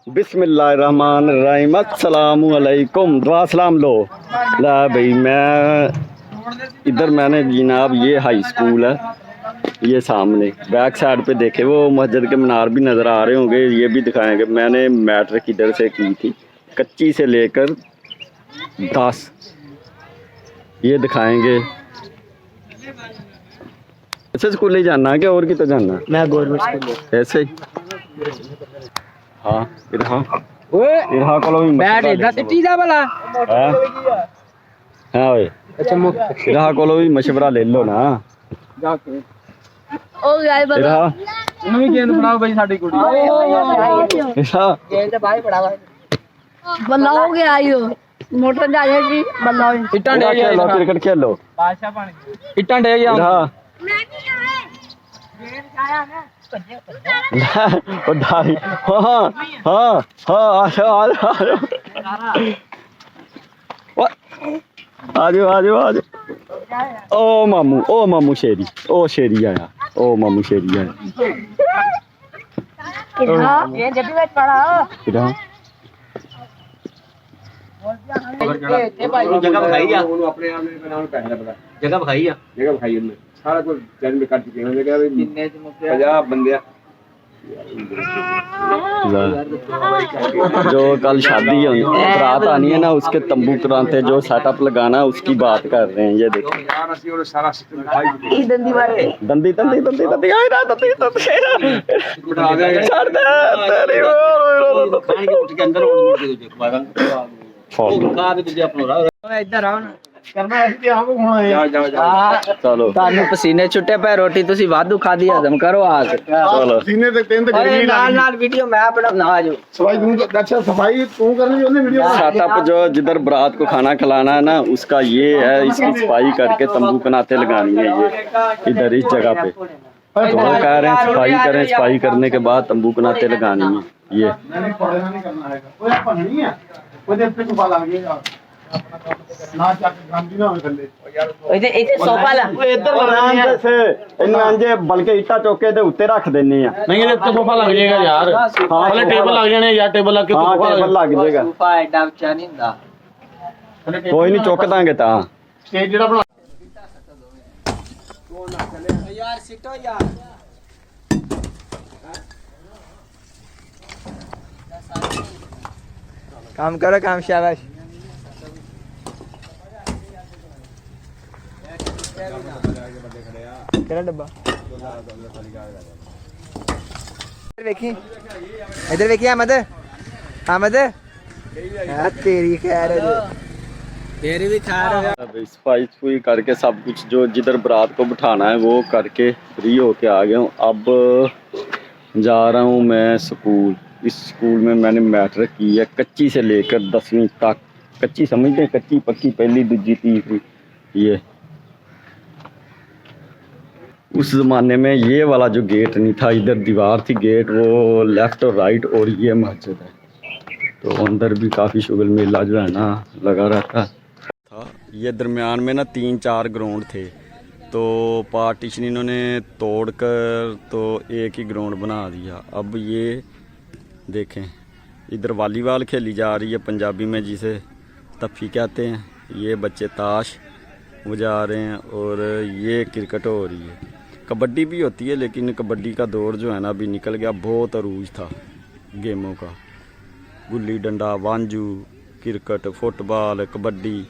बिस्मिल्लाहिर्रहमानिर्रहीम अस्सलामु अलैकुम। दुआ सलाम लो। ला भाई मैं इधर मैंने जनाब ये हाई स्कूल है, ये सामने बैक साइड पे देखे वो मस्जिद के मीनार भी नज़र आ रहे होंगे, ये भी दिखाएंगे। मैंने मैट्रिक इधर से की थी, कच्ची से लेकर 10 ये दिखाएंगे। ऐसे स्कूल ही जाना है क्या और की तो जाना है? मैं गवर्नमेंट स्कूल ऐसे ही। हाँ इरहा कोलो भी बैठ इधर टिटी जा भला हां ओए अच्छा इरहा कोलो भी मशवरा ले लो ना जाके ओ यार बता उन्हें भी गेंद बनाओ भाई साडी कुड़ी इरहा गेंद तो भाई बड़ा भाई बल्ला हो गया आयो मोटर जा जाएगी बल्ला इट्टां डे गया क्रिकेट खेलो बादशाह पानी इट्टां डे गया इरहा मैं नहीं आए गेंद खाया ना ओ मामू शेरी आया ओ मामू शेरी आया ये जब भी पड़ा जगह बखाई आ अपने आप ने नाम पहले पता जगह बखाई उन्हें सारा कुछ जन्म में कर चुके हैं। क्या 50 बंदे जो कल शादी है रात आनी है ना, उसके तंबू कराते जो सेटअप लगाना उसकी बात कर रहे हैं। ये देखो दंदी दंदी दंदी दंदी इधर आओ ना चलो पसीने छुट्टे पे रोटी तुसी वादू खादी हजम करो आज चलो पसीने ते तेन ते गर्मी नाल वीडियो मैं बना आ जाओ सफाई तू अच्छा सफाई तू करनी है वीडियो सेटअप जो जिधर बारात को खाना खिलाना है ना उसका ये है, इसकी सफाई करके तंबू कनाते लगानी है ये इधर इस जगह पे। तो वो कह रहे हैं सफाई करें, सफाई करने के बाद तंबू कनाते लगानी है ये ना गांधी ना थल्ले इधे इधे सोफा ला इधर लगाने से इन्हें अंजे बल्कि इट्टा चौके दे उत्ते रख देने आ नहीं ये तो सोफा लग जाएगा यार। हां पहले टेबल लग जाने यार टेबल लग के सोफा लग जाएगा सोफा एडा ऊंचा नहीं हुंदा कोई नहीं चुक दांगे ता स्टेज जेड़ा बना यार सिटो यार काम करो काम शाबाश केड़ा डब्बा इधर देखी अहमद अहमद तेरी खैर है तेरी भी खैर है। सफाई करके सब कुछ जो जिधर बारात को बिठाना है वो करके फ्री होके आ गया हूँ। अब जा रहा हूँ मैं स्कूल। इस स्कूल में मैंने मैट्रिक की है कच्ची से लेकर 10वीं तक। कच्ची समझते हैं, कच्ची पक्की पहली दूसरी तीसरी। ये उस ज़माने में ये वाला जो गेट नहीं था, इधर दीवार थी गेट वो लेफ़्ट और राइट, और ये मस्जिद है। तो अंदर भी काफ़ी शुगल मेला जो है ना लगा रहता था। ये दरमियान में ना 3-4 ग्राउंड थे, तो पार्टीशन इन्होंने तोड़कर तो एक ही ग्राउंड बना दिया। अब ये देखें इधर वॉलीबॉल खेली जा रही है, पंजाबी में जिसे तफ़ी कहते हैं। ये बच्चे ताश बजा रहे हैं और ये क्रिकेट हो रही है। कबड्डी भी होती है लेकिन कबड्डी का दौर जो है ना अभी निकल गया। बहुत अरूज था गेमों का, गुल्ली डंडा, वांजू, क्रिकेट, फुटबॉल, कबड्डी।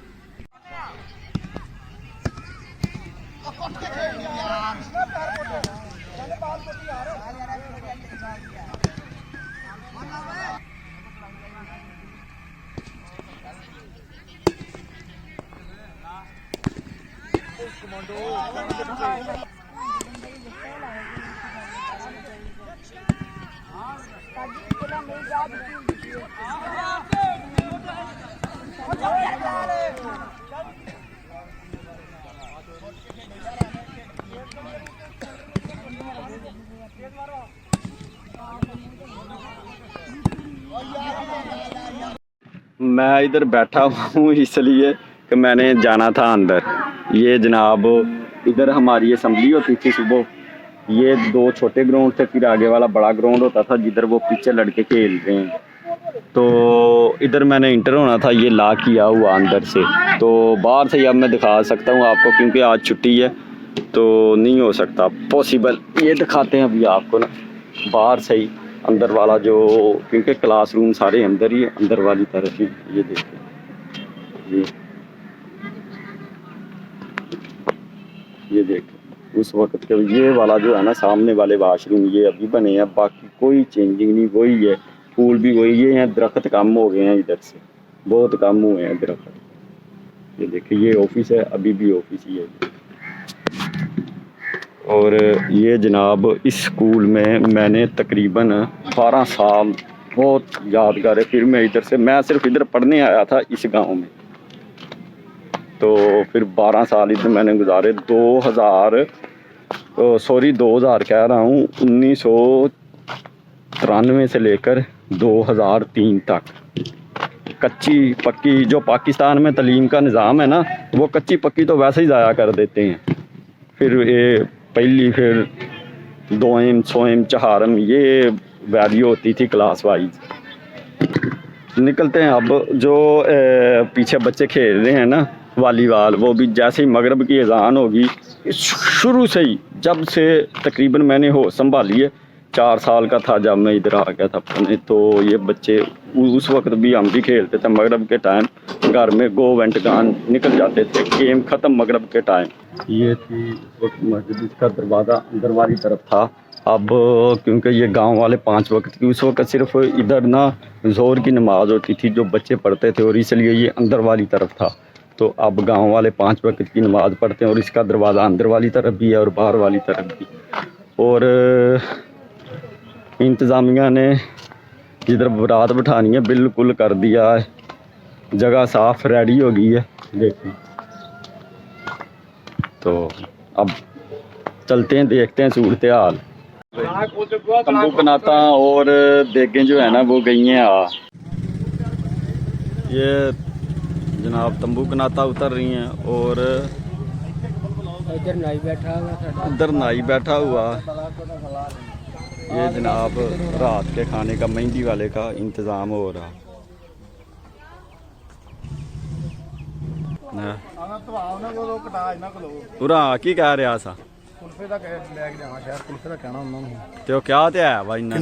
मैं इधर बैठा हूँ इसलिए कि मैंने जाना था अंदर। ये जनाब इधर हमारी असेंबली होती थी सुबह। ये 2 छोटे ग्राउंड थे, फिर आगे वाला बड़ा ग्राउंड होता था जिधर वो पीछे लड़के खेल रहे हैं। तो इधर मैंने इंटर होना था, ये लॉक किया हुआ अंदर से, तो बाहर से ही अब मैं दिखा सकता हूँ आपको, क्योंकि आज छुट्टी है तो नहीं हो सकता पॉसिबल। ये दिखाते हैं अभी आपको ना बाहर से ही, अंदर वाला जो, क्योंकि क्लासरूम सारे अंदर ही है, अंदर वाली तरफ ही। ये देखिए, ये देखिए उस वक्त के ये वाला जो है ना सामने वाले वाशरूम ये अभी बने हैं, बाकी कोई चेंजिंग नहीं, वही है। पूल भी वही है। यहाँ दरख्त कम हो गए हैं, इधर से बहुत कम हुए हैं दरख्त। ये देखिए ये ऑफिस है, अभी भी ऑफिस ही है। और ये जनाब इस स्कूल में मैंने तकरीबन 12 साल, बहुत यादगार है। फिर मैं सिर्फ इधर पढ़ने आया था इस गांव में, तो फिर 12 साल इधर मैंने गुजारे। 2000 कह रहा हूँ, 1993 से लेकर 2003 तक कच्ची पक्की, जो पाकिस्तान में तालीम का निज़ाम है ना, वो कच्ची पक्की तो वैसे ही ज़ाया कर देते हैं। फिर ये पहली, फिर 2M, 100M, 4M ये वैल्यू होती थी क्लास वाइज। निकलते हैं अब। जो पीछे बच्चे खेल रहे हैं ना वॉलीबॉल, वो भी जैसे ही मगरब की अजान होगी, शुरू से ही, जब से तकरीबन मैंने होश संभाली है, 4 साल का था जब मैं इधर आ गया था पढ़ने, तो ये बच्चे उस वक्त भी हम भी खेलते थे। मगरब के टाइम घर में गो वेंट गान निकल जाते थे, गेम ख़त्म मगरब के टाइम। ये थी उस वक्त मस्जिद का दरवाज़ा अंदर वाली तरफ था। अब क्योंकि ये गांव वाले 5 वक्त की, उस वक्त सिर्फ इधर ना ज़ोहर की नमाज़ होती थी जो बच्चे पढ़ते थे, और इसलिए ये अंदर वाली तरफ था। तो अब गांव वाले 5 वक्त की नमाज़ पढ़ते हैं, और इसका दरवाज़ा अंदर वाली तरफ भी है और बाहर वाली तरफ भी। और इंतज़ामिया ने जिधर बारात बिठानी है बिल्कुल कर दिया है, जगह साफ़ रेडी हो गई है, देखिए। तो अब चलते हैं, देखते हैं सूरत हाल। तंबू कनाता और देगें जो है ना वो गई हैं ये जनाब तंबू कनाता उतर रही हैं, और इधर नाई बैठा हुआ। ये जनाब रात के खाने का मेहंदी वाले का इंतज़ाम हो रहा। पूरा की कह रहा सा तो क्या ते है भाई ना।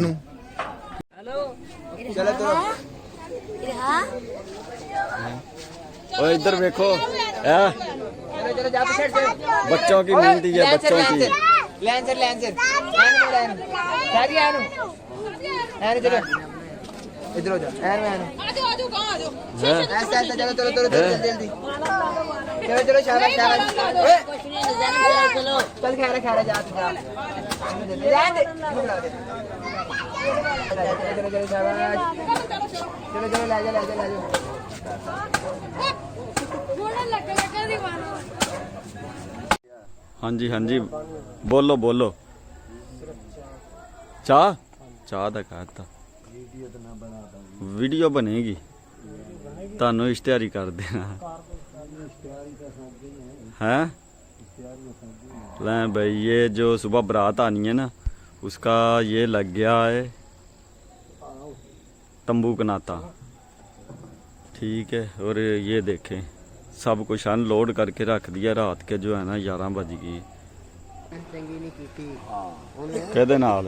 ओ इधर देखो, बच्चों की मेहंदी है, बच्चों की। इधर हो जा, ऐसा चलो चलो चलो जल्दी चलो चलो शाबाश शाबाश, चल खैर खैर जा चलो शाबाश, चलो चलो ले जा हाँ जी हाँ जी, बोलो बोलो। चाह दा कहता वीडियो बनेगी, तानू इश्तिहारी कर देना है। ले भाई, ये जो सुबह बारात आनी है ना, उसका ये लग गया है तंबू कनाता, ठीक है। और ये देखें सब कुछ अनलोड करके रख दिया, रात के जो है ना 11 बज गई। कहदे नाल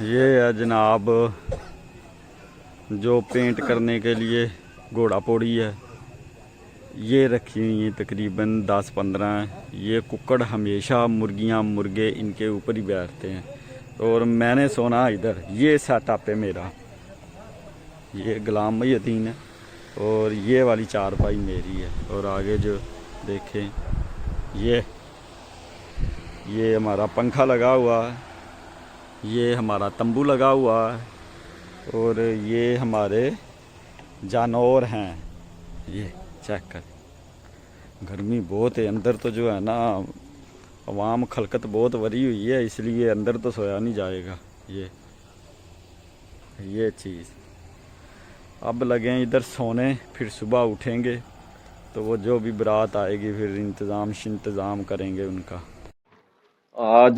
ये है जनाब जो पेंट करने के लिए घोड़ा पौड़ी है, ये रखी हुई है तकरीबन 10-15। ये कुक्कड़ हमेशा मुर्गियां मुर्गे इनके ऊपर ही बैठते हैं, और मैंने सोना इधर। ये सेटअप है मेरा, ये गुलाम यतीन है, और ये वाली चारपाई मेरी है। और आगे जो देखें ये हमारा पंखा लगा हुआ है, ये हमारा तंबू लगा हुआ है, और ये हमारे जानवर हैं। ये चेक कर, गर्मी बहुत है अंदर, तो जो है ना अवाम खलकत बहुत भरी हुई है, इसलिए अंदर तो सोया नहीं जाएगा। ये चीज़ अब लगे इधर सोने, फिर सुबह उठेंगे तो वो जो भी बारात आएगी फिर इंतज़ाम करेंगे उनका। आज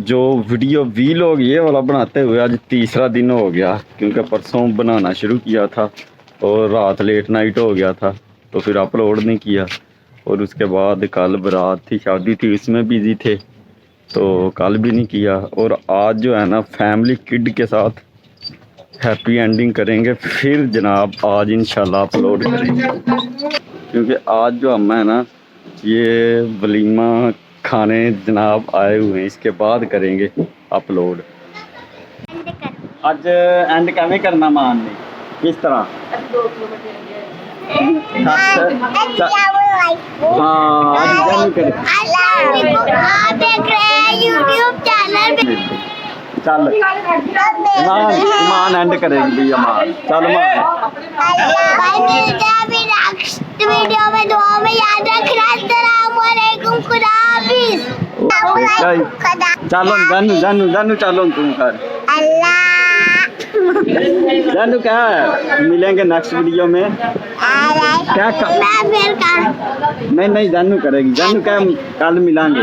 जो वीडियो वीलॉग ये वाला बनाते हुए आज तीसरा दिन हो गया, क्योंकि परसों बनाना शुरू किया था और रात लेट नाइट हो गया था तो फिर अपलोड नहीं किया। और उसके बाद कल बारात थी, शादी थी, उसमें बिज़ी थे तो कल भी नहीं किया। और आज जो है ना फैमिली किड के साथ हैप्पी एंडिंग करेंगे, फिर जनाब आज इंशाल्लाह अपलोड करेंगे। क्योंकि आज जो हम है ना ये वलीमा खाने जनाब आए हुए हैं, इसके बाद करेंगे अपलोड। आज एंड कैसे करना मान ने किस तरह? हाँ आज कर चल ईमान एंड करेंगे भी ईमान। चल वीडियो में दुआ में याद रखना। अस्सलाम वालेकुम, खुदा हाफिज। चलो जानू जानू जानू चलो तुम कर जानू क्या है? मिलेंगे नेक्स्ट वीडियो में क्या नहीं जानू करेगी। जानू क्या कल मिलेंगे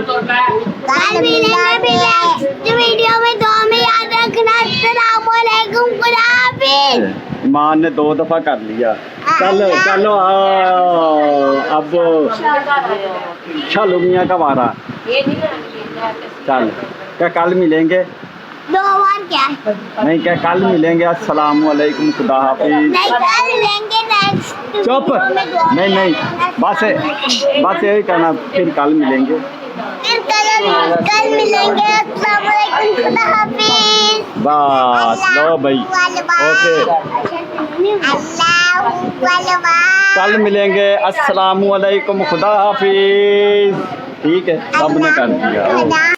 वीडियो में दुआ में याद रखना। अस्सलाम वालेकुम, खुदा हाफिज। ईमान ने 2 दफा कर लिया। चलो चलो अब चलो मियाँ का वारा। चल क्या कल मिलेंगे? 2 बार क्या नहीं क्या कल मिलेंगे? अस्सलाम वालेकुम, खुदा हाफिज। नहीं, कल मिलेंगे नेक्स्ट। चुप नहीं बस यही कहना, फिर कल मिलेंगे। फिर कल मिलेंगे। अस्सलाम वालेकुम, खुदा हाफिज। बस लो भाई ओके कल मिलेंगे। अस्सलाम वालेकुम, खुदा हाफिज। ठीक है सब ने कर दिया।